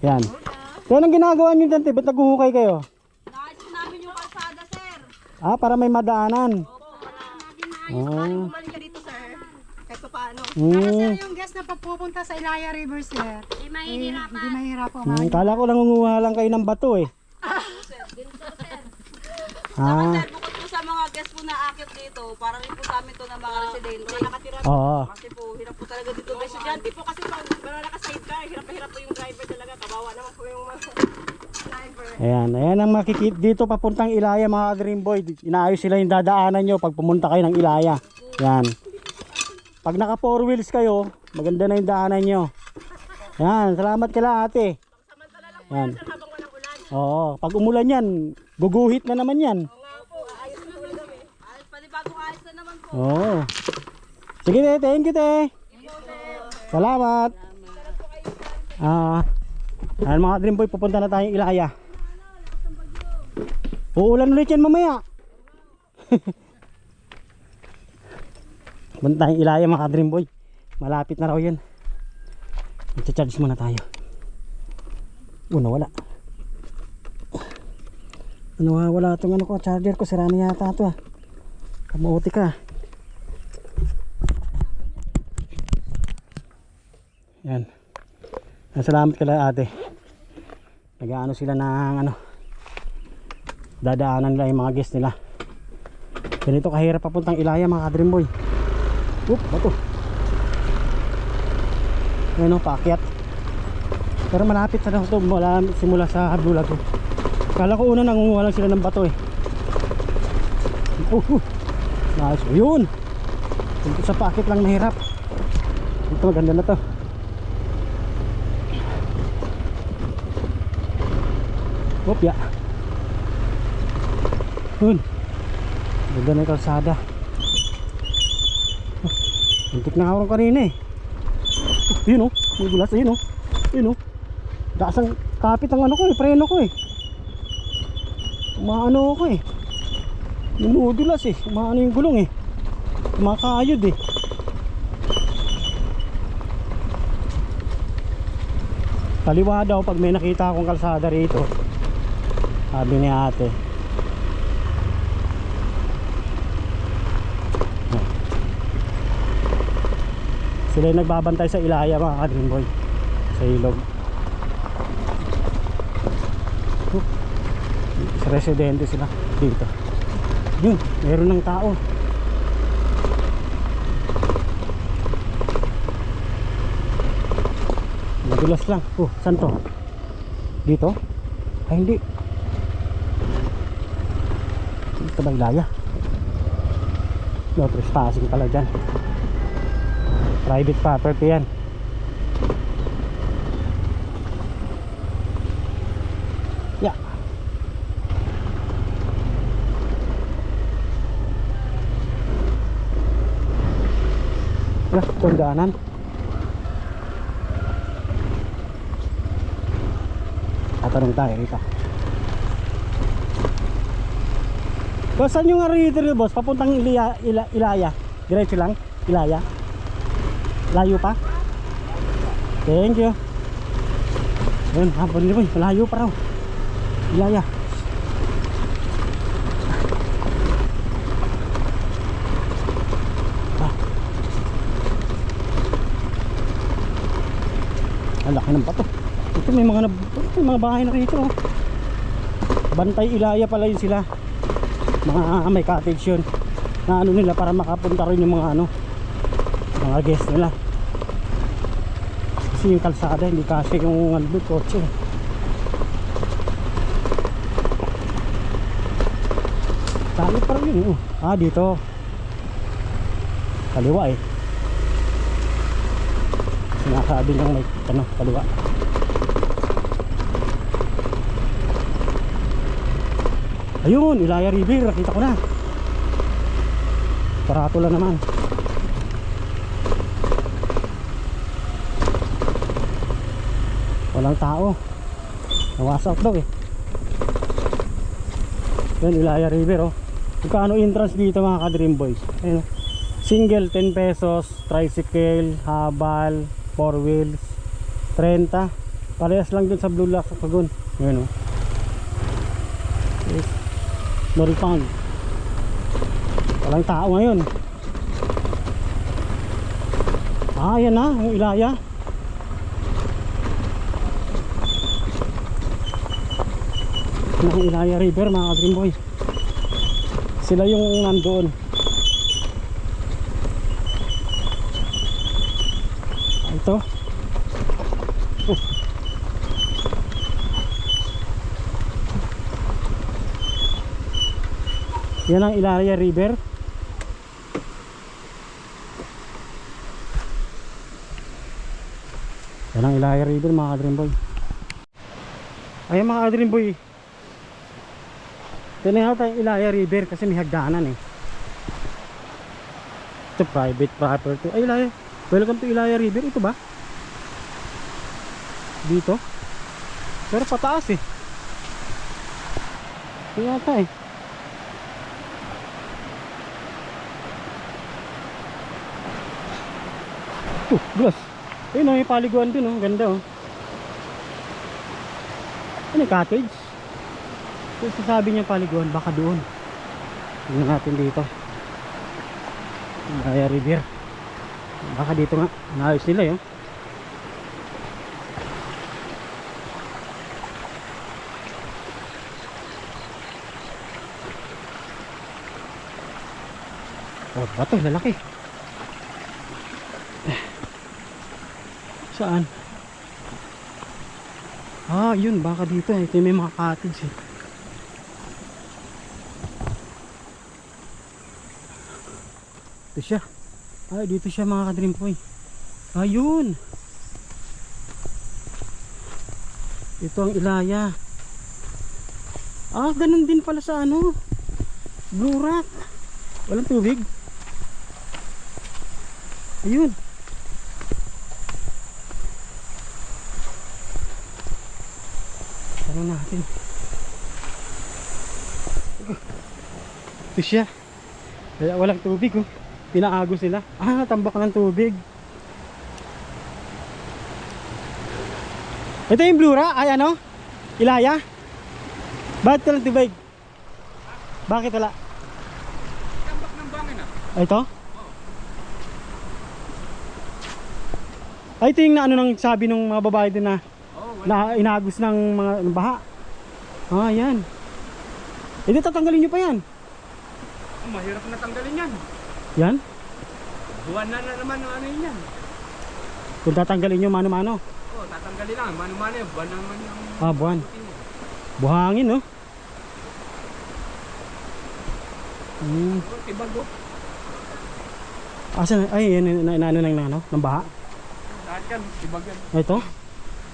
Yan. Kaya anong ginagawa nyo dyan, ba't naghuhukay kayo? Naayos namin yung kalsada, sir. Ah, para may madaanan. Opo, para namin bumalik ka dito, sir. Kahit pa paano. Para sir, yung guest na papupunta sa Ilaya River, sir. Hindi mahihirapan. Hindi mahirap po. Kala ko lang nangunguha lang kayo ng bato eh. Sir, ganito, sir. Ah, Sir, bukod po sa mga guest po na akit dito, para rin po sa amin to ng mga residente. Nakatira oo. kasi po, hirap po talaga dito. May estudyante po kasi pag wala ka sidecar, hirap na hirap po yung driver talaga. Kawawa naman po yung mga driver. Ayan ang makikita dito papuntang Ilaya mga Dream Boy. Inaayos sila yung dadaanan nyo pag pumunta kayo ng Ilaya. Yan. Pag naka 4 wheels kayo, maganda na yung daanan nyo. Yan, salamat kala ate. Yan. Habang walang ulan. Oo, pag umulan yan, guguhit na naman yan. Oo nga po, ayos na ulit kami. Ayos, panibagong ayos na naman po. Oo. Sige te, thank you te. Salamat. Ayan mga Dream Boy, pupunta na tayong Ilaya. Uulan ulit yan mamaya. Pupunta tayong Ilaya mga Dream Boy. Malapit na raw yan. Mag-charge muna tayo. Nawala. Nawawala itong ano ko, charger ko. Sira na yata ito ah. Kamuti ka. Yan. Salamat kala ate. Nag-ano sila ng ano, dadaanan nila yung mga guest nila. Ganito kahirap papuntang Ilaya mga Dream Boy. Bato. Ayan o, paakyat. Pero malapit na ito simula sa bulag ko. Kala ko una nangunguha lang sila ng bato eh. Nice. Yun. Dito sa paakyat lang mahirap. Ito maganda na to. Ya. Yun. Ganda na yung kalsada. Antik na ako kanina eh. Yun o. May gulas. Yun o. Yun o. Dasang kapit ang ano ko eh. Preno ko eh. Umaano ako eh. Numudulas eh. Umaano yung gulong eh. Umakayod eh. Kaliwa daw pag may nakita akong kalsada rito. Sabi ni ate. Sila yung nagbabantay sa Ilaya mga ka-Dream Boy. Sa ilog. Sa residente sila dito. Yun, meron ng tao. Madulas lang. Saan to? Dito? Ay hindi. Dito ba Ilaya? No trespassing pala dyan. Private property yan. Yeah. Tundaanan. Tatanong tayo rito. Boss, saan yung rito boss? Papuntang Ilaya. Diretso lang? Ilaya? Layo pa? Thank you. Ayun, hapon nyo boy. Malayo pa raw. Ilaya. Ang laki ng bato. Ito may mga bahay na rito. Bantay Ilaya pala yun sila. Mga may cottage yun. Na ano nila para makapunta rin yung mga ano, mga guest nila. Kasi yung kalsada hindi kasi yung ano, kotse. Tali pa rin yun. Dito. Kaliwa eh. Sinasabi lang may ano, kaliwa. Ayun, Ilaya River, nakita ko na. Parato lang naman. Walang tao. Nawasak daw eh. Yan, Ilaya River oh. Magkano entrance dito mga ka-Dream Boys? Ayun, single 10 pesos, tricycle, habal, 4 wheels 30. Parehas lang dun sa Blue Lock Kagon. Ayan o. Yes. Noripang. Walang tao ngayon. Ah, yan na, yung Ilaya. Yung Ilaya River, mga ka-Dream Boy. Sila yung nandoon. Ito. Yan ang Ilaya River. Yan ang Ilaya River, mga ka-Dream Boy. Ayan mga ka-Dream Boy. Tinayaw tayong Ilaya River kasi may hagdanan eh. Ito private property. Ay Ilaya. Welcome to Ilaya River. Ito ba? Dito. Pero pataas eh. Ito yata eh. Grass. Ayun o, may paliguan dun o. Ganda o. Ano yung cottage? Kung sasabi niya paliguan, baka doon. Tingnan natin dito. Ilaya River. Baka dito nga. Naayos nila yun. Oh, bato, lalaki. Saan? Ah, yun, baka dito eh. Ito may mga cottage eh. Ito siya. Ay, dito siya mga ka-Dream Boy. Ayun. Ito ang Ilaya. Ah, ganun din pala sa ano. Blue Rock. Walang tubig. Ayun. Ano natin? Ito siya. Kaya walang tubig oh. Pinaagos sila. Ah, tambak ng tubig. Ito yung Blue Rock. Ay ano? Ilaya? Bakit walang tubig? Bakit wala? Tambak ng bangin ah. Ito? Ay, ito yung ano nang sabi ng mga babae din na na inagos ng mga baha. Ah, yan. Hindi tatanggalin nyo pa yan. Oh, mahirap na tanggalin yan. Yan? Buwan na naman ang ano yun yan. Kung tatanggalin nyo mano-mano. Oh, tatanggalin lang. Mano-mano yan. Buwan naman yung... Ah, buwan. Buhangin, no? Hmm. Oh, tibago. Asan? Ay, yan. Inaano ng ano? Ng baha? Lahat yan. Tibag yan. Ito?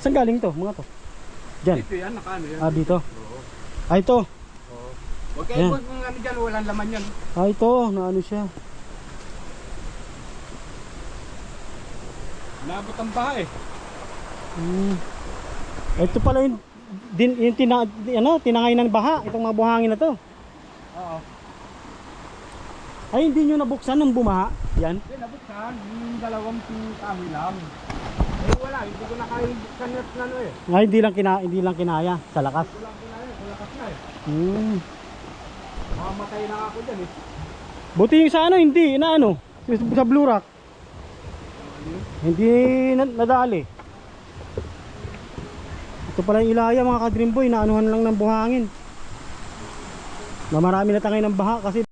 Saan galing to? Mga to? Diyan? Dito yan. Nakaano yan. Ah, dito? Oo. Ah, ito? Oo. Huwag kayo Yan. huwag kung ano dyan. Walang laman yan. Ah, ito. Naano siya? Nabot ang baha eh. Hmm. Ito pala yung tinangay ng baha. Itong mga buhangin na to. Oo. Ay, hindi nyo nabuksan nung bumaha? Yan? Hindi, nabuksan. Yung dalawang kahoy lang. Eh wala. Hindi ko na kaya buksan yun na ano eh. Ay, hindi lang kinaya sa lakas. Walang kinaya. Kulakas na eh. Hmm. Makamatay na ako dyan eh. Buti yung sa ano, hindi na ano, sa Blue Rock. Hindi nadali. Ito pala yung Ilaya mga ka-Dream Boy, naanuhan lang ng buhangin. Na marami na tangay ng baha kasi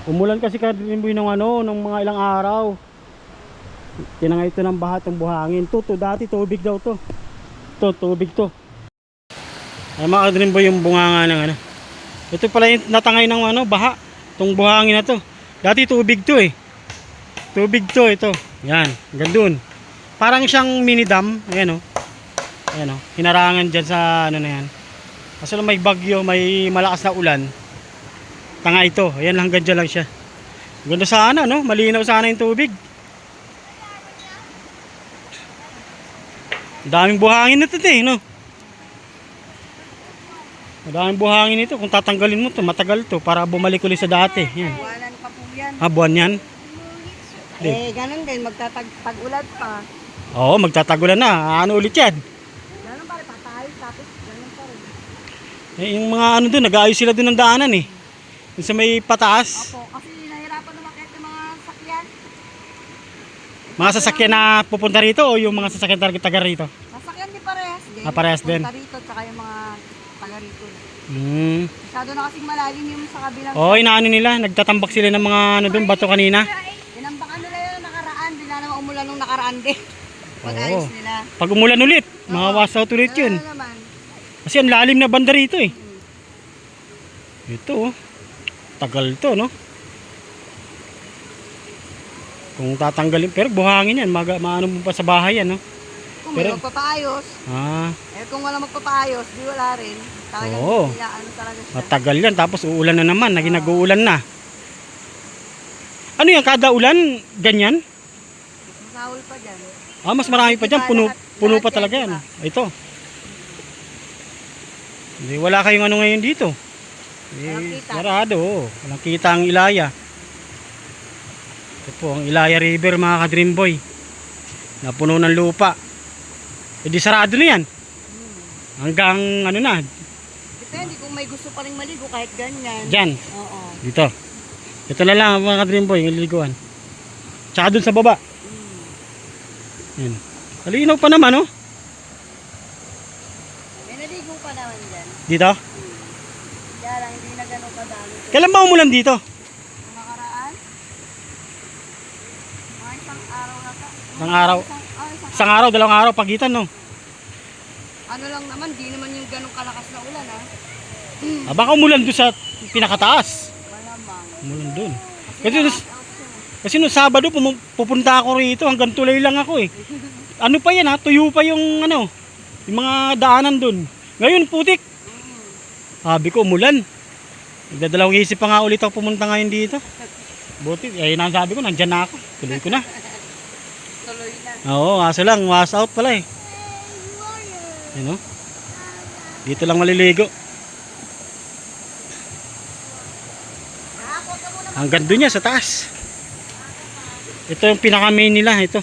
umulan kasi ka-Dream Boy ng ano, ng mga ilang araw. Tinangay ito ng baha itong buhangin. Dati tubig daw to. Tubig to. Ay mga ka-Dream Boy yung bunganga ng ano. Ito pala yung natangay ng ano, baha. Itong buhangin na to. Dati tubig to eh. Tubig to ito. Yan, hanggang dun. Parang siyang mini dam. Ayan o. Ayan o. Hinarangan dyan sa ano na yan. Kasi may bagyo, may malakas na ulan. Tanga ito. Ayan, hanggang dyan lang siya. Ganda sana no. Malinaw sana yung tubig. Daming buhangin na ito eh, no? Madaming buhangin ito. Kung tatanggalin mo to, matagal to para bumalik ulit sa dati. Yan. Buwanan pa po yan. Ah, buwan yan? Eh, ganun din. Magtatag-ulat pa. Oo, magtatagulan na. Ano ulit yan? tatay, tapos ganun pa rin. Eh, yung mga ano doon, nag-aayos sila doon ng daanan eh. Yung sa may pataas. Opo, kasi nahirapan na makita yung mga sakyan. Mga sasakyan na pupunta rito o yung mga sasakyan taga rito? Sasakyan di parehas din. Parehas din. Punta rito, tsaka yung mga taga rito. Masyado na kasing malalim yung sa kabilang. Oo, inaano nila, nagtatambak sila ng mga ano doon, bato kanina. Tinambakan nila yung nakaraan, bila naman umulan nung nakaraan din. Pag-ayos nila. Pag umulan ulit, mga washout ulit yun. Ano naman? Kasi ang lalim na banda rito eh. Ito oh. Tagal to no. Kung tatanggalin, pero buhangin yan, maano mo pa sa bahay yan no. Kung may Pero- magpapaayos, kung wala magpapaayos, di wala rin. Talagang Oo. ano talaga siya. Matagal yan, tapos uulan na naman, naging nag-uulan na. Ano yan, kada ulan, ganyan? Masahol pa dyan. Mas marami pa dyan, puno pa Lahat talaga yan, yan. Ito. Hindi, wala kayong ano ngayon dito. Walang kita. Sarado, oh. Walang kita ang Ilaya. Ito po, ang Ilaya River mga ka-Dream Boy. Napuno ng lupa. E di sarado na yan. Hanggang ano na, Depende kung may gusto pa rin maligo kahit ganyan. dyan. Oo. Dito. Ito na lang mga ka-Dream Boy, yung liliguan. Tsaka dun sa baba. Yan. Malinaw pa naman, oh. May naligo pa naman dyan. Dito. Kaya lang hindi na ganun kadami. Kailan ba umulan dito? Yung nakaraan, mga isang araw na ta. Isang araw. Isang araw, dalawang araw, pagitan, no? Ano lang naman, di naman yung ganun kalakas na ulan ha. Baka umulan doon sa pinakataas. Malamang. Umulan doon. Kasi Kasi nung Sabado, pupunta ako rito, hanggang tulay lang ako eh. Ano pa yan ha, tuyo pa yung ano, yung mga daanan doon. Ngayon, putik. Sabi ko, umulan. Nagdadalawang isip pa nga ulit ako pumunta ngayon dito. Buti, ayun ang sabi ko, nandyan na ako. Tuloy ko na. tuloy na. Oo, kaso lang, wash out pala eh. Ano? Dito lang maliligo. Hanggang doon niya sa taas. Ito yung pinaka main nila, ito.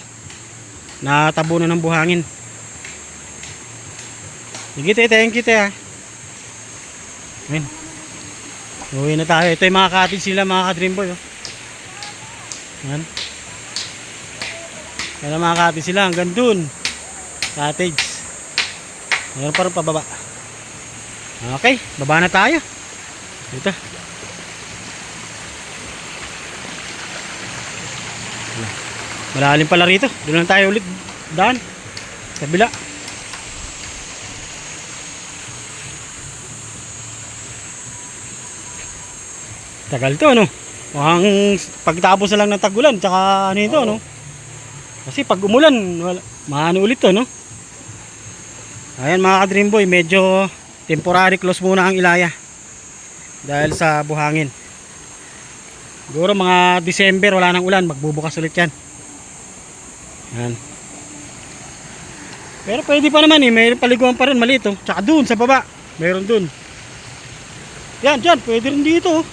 Natabunan ng buhangin. Sige te, thank you te ha. Ayun. Uwi na tayo. Ito yung mga cottage sila, mga ka-Dream Boy. Oh. Yan. Yan mga cottage sila hanggang dun. Cottage. Mayroon pa rin pababa. Okay, baba na tayo. Dito. Malalim pala rito. Doon lang tayo ulit daan. Kabila. Tagal to ano. Mukhang pagtapos na lang ng tag-ulan tsaka ano ito no. Kasi pag umulan, maano ulit to no. Ayan mga ka-Dream Boy, medyo temporary close muna ang Ilaya. Dahil sa buhangin. Siguro mga December wala nang ulan, magbubukas ulit yan. Yan. Pero pwede pa naman eh, may paliguan pa rin maliit oh. Tsaka dun sa baba, mayroon dun. Yan, dyan, pwede rin dito oh.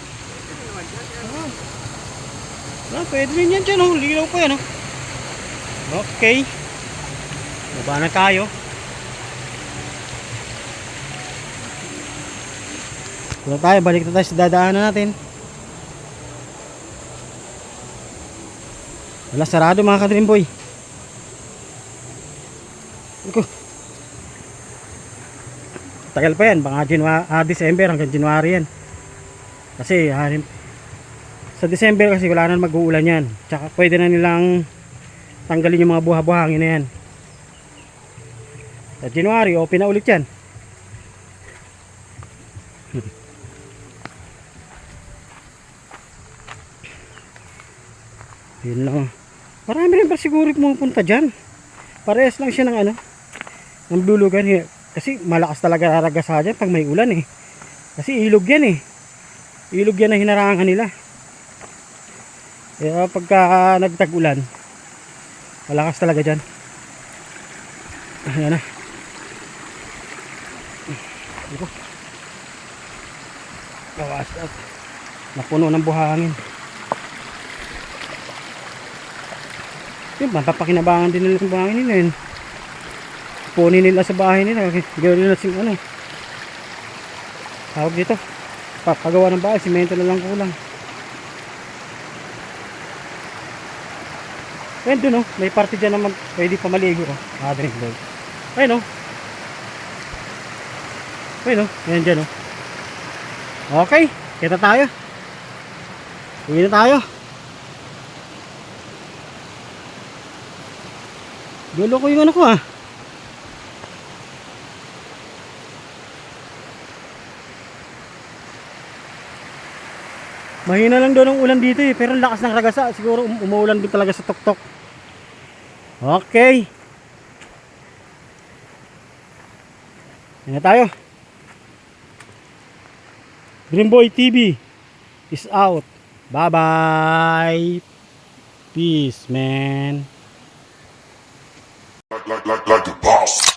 Pwede rin yan dyan oh, lilaw pa yan oh. Okay. Baba na tayo. Dito tayo, balik na tayo sa dadaanan natin. Wala, sarado mga ka-Dream Boy. Tagal pa yan, baka December hanggang January yan. Kasi sa December kasi wala na mag-uulan yan. Tsaka pwede na nilang tanggalin yung mga buha-buhangin na yan. Sa January open na ulit yan. Yun lang. Marami rin pa siguro pumupunta dyan. Parehas lang siya ng ano, ng bulugan. Kasi malakas talaga raragasa dyan pag may ulan eh. Kasi ilog yan eh. Ilog yan na hinarangan nila. Kaya pagka nagtag-ulan, malakas talaga dyan. Ayan na. Ito. Gawas at napuno ng buhangin. Yun, mapapakinabangan din nila yung buhangin nila yun. kukunin nila sa bahay nila. Gawin nila sing ano. Tawag dito. Papagawa ng bahay, simento na lang kulang. Ayun dun, oh, may party dyan naman, pwede pa maligo. Oh. Drink boy. Ayun, oh. Ayun, oh. Ayan dyan, oh. Okay, kita tayo. Uwi na tayo. Dulo ko yung ano ko, ah. Mahina lang doon ang ulan dito eh, pero ang lakas ng ragasa. Siguro umuulan din talaga sa tuktok. Okay. Yan na tayo. Dreamboy TV is out. Bye-bye. Peace, man. Like the boss.